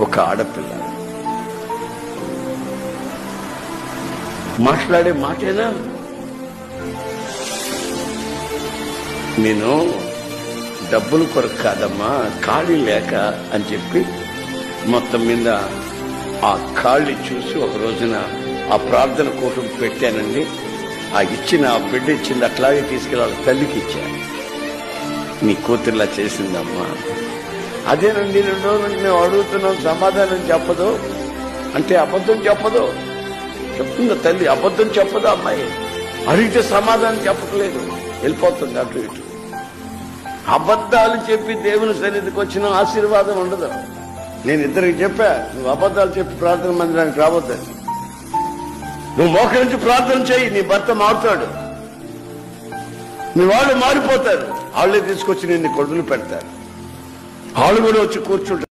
ఒక ఆడపిల్ల మాట్లాడే మాటేనా? నేను డబ్బులు కొరకు కాదమ్మా, ఖాళీ లేక అని చెప్పి మొత్తం మీద ఆ ఖాళీ చూసి ఒక రోజున ఆ ప్రార్థన కోసం పెట్టానండి. ఆ బిడ్డ ఇచ్చింది అట్లాగే తీసుకెళ్ళి వాళ్ళ తల్లికి ఇచ్చాను. నీ కూతురులా చేసిందమ్మా. అదేనండి 2 రోజుల నుంచి మేము అడుగుతున్నాం, సమాధానం చెప్పదు అంటే అబద్ధం చెప్పదు చెప్తుందా తల్లి? అబద్ధం చెప్పదు అమ్మాయి. అడిగితే సమాధానం చెప్పట్లేదు, వెళ్ళిపోతుంది అటు ఇటు. అబద్ధాలు చెప్పి దేవుని సన్నిధికి వచ్చిన ఆశీర్వాదం ఉండదు. నేను ఇద్దరికి చెప్పా, నువ్వు అబద్ధాలు చెప్పి ప్రార్థన మందిరానికి రావద్దు. నువ్వు మోకరించి ప్రార్థన చేయి, నీ భర్త మారుతాడు, నీ వాళ్ళు మారిపోతారు. వాళ్ళే తీసుకొచ్చి నిన్ను కొడుకులు పెడతారు. వాళ్ళు కూడా వచ్చి కూర్చుంటారు.